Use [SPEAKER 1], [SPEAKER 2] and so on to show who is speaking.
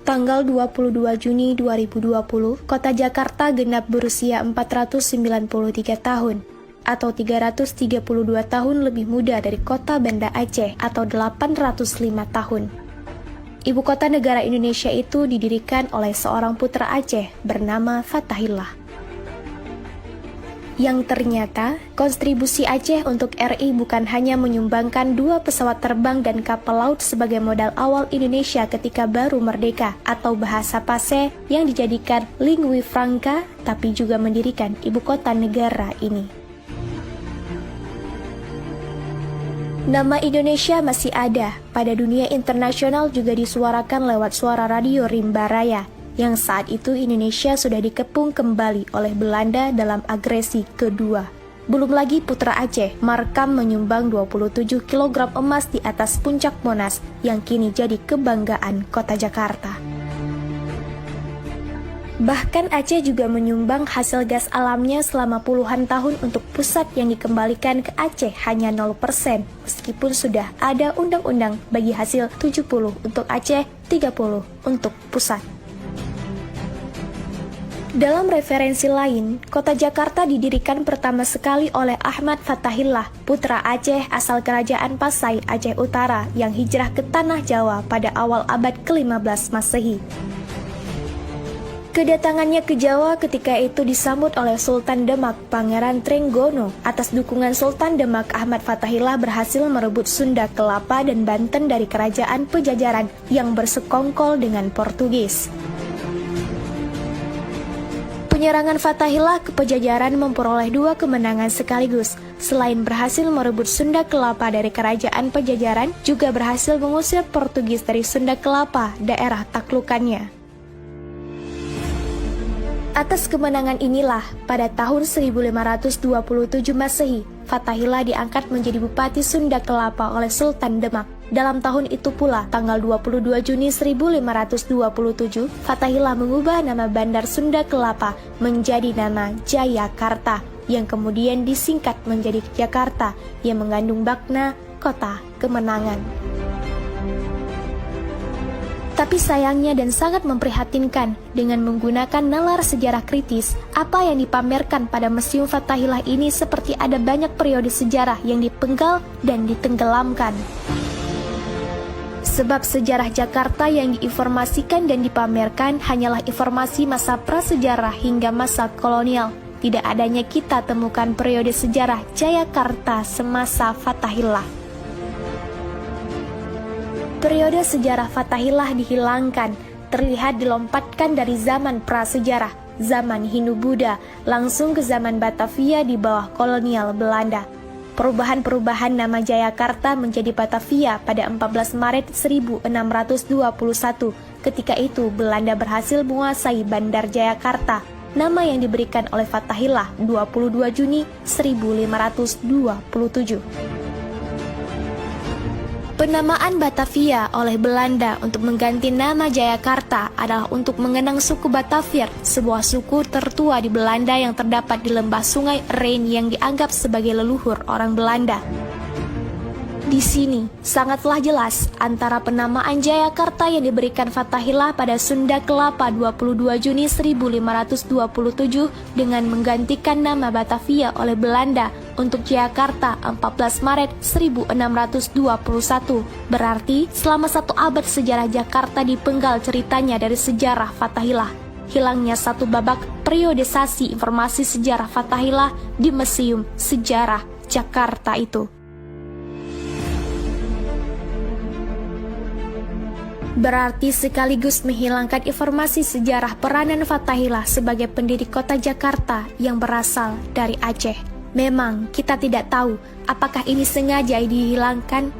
[SPEAKER 1] Tanggal 22 Juni 2020, Kota Jakarta genap berusia 493 tahun, atau 332 tahun lebih muda dari Kota Banda Aceh atau 805 tahun. Ibu kota negara Indonesia itu didirikan oleh seorang putra Aceh bernama Fathahillah. Yang ternyata, kontribusi Aceh untuk RI bukan hanya menyumbangkan 2 pesawat terbang dan kapal laut sebagai modal awal Indonesia ketika baru merdeka atau bahasa Pase yang dijadikan lingua franca, tapi juga mendirikan ibu kota negara ini. Nama Indonesia masih ada, pada dunia internasional juga disuarakan lewat suara radio Rimba Raya, yang saat itu Indonesia sudah dikepung kembali oleh Belanda dalam agresi kedua. Belum lagi putra Aceh, Markam menyumbang 27 kg emas di atas puncak Monas yang kini jadi kebanggaan kota Jakarta. Bahkan Aceh juga menyumbang hasil gas alamnya selama puluhan tahun untuk pusat yang dikembalikan ke Aceh hanya 0%, meskipun sudah ada undang-undang bagi hasil 70 untuk Aceh, 30 untuk pusat. Dalam referensi lain, kota Jakarta didirikan pertama sekali oleh Ahmad Fathahillah, putra Aceh asal kerajaan Pasai, Aceh Utara, yang hijrah ke Tanah Jawa pada awal abad ke-15 Masehi. Kedatangannya ke Jawa ketika itu disambut oleh Sultan Demak, Pangeran Trenggono. Atas dukungan Sultan Demak, Ahmad Fathahillah berhasil merebut Sunda Kelapa dan Banten dari kerajaan Pejajaran yang bersekongkol dengan Portugis. Penyerangan Fathahillah ke Pejajaran memperoleh 2 kemenangan sekaligus. Selain berhasil merebut Sunda Kelapa dari kerajaan Pejajaran, juga berhasil mengusir Portugis dari Sunda Kelapa, daerah taklukannya. Atas kemenangan inilah, pada tahun 1527 Masehi, Fathahillah diangkat menjadi Bupati Sunda Kelapa oleh Sultan Demak. Dalam tahun itu pula, tanggal 22 Juni 1527, Fathahillah mengubah nama Bandar Sunda Kelapa menjadi nama Jayakarta, yang kemudian disingkat menjadi Jakarta, yang mengandung makna kota kemenangan. Tapi sayangnya dan sangat memprihatinkan, dengan menggunakan nalar sejarah kritis, apa yang dipamerkan pada Museum Fathahillah ini seperti ada banyak periode sejarah yang dipenggal dan ditenggelamkan. Sebab sejarah Jakarta yang diinformasikan dan dipamerkan hanyalah informasi masa prasejarah hingga masa kolonial. Tidak adanya kita temukan periode sejarah Jayakarta semasa Fathahillah. Periode sejarah Fathahillah dihilangkan, terlihat dilompatkan dari zaman prasejarah, zaman Hindu-Buddha, langsung ke zaman Batavia di bawah kolonial Belanda. Perubahan-perubahan nama Jayakarta menjadi Batavia pada 14 Maret 1621. Ketika itu Belanda berhasil menguasai Bandar Jayakarta, nama yang diberikan oleh Fathahillah 22 Juni 1527. Penamaan Batavia oleh Belanda untuk mengganti nama Jayakarta adalah untuk mengenang suku Batavia, sebuah suku tertua di Belanda yang terdapat di lembah sungai Rhein yang dianggap sebagai leluhur orang Belanda. Di sini sangatlah jelas antara penamaan Jayakarta yang diberikan Fathahillah pada Sunda Kelapa 22 Juni 1527 dengan menggantikan nama Batavia oleh Belanda untuk Jayakarta 14 Maret 1621. Berarti selama 1 abad sejarah Jakarta dipenggal ceritanya dari sejarah Fathahillah. Hilangnya 1 babak periodisasi informasi sejarah Fathahillah di Museum Sejarah Jakarta itu. Berarti sekaligus menghilangkan informasi sejarah peranan Fathahillah sebagai pendiri kota Jakarta yang berasal dari Aceh. Memang kita tidak tahu apakah ini sengaja dihilangkan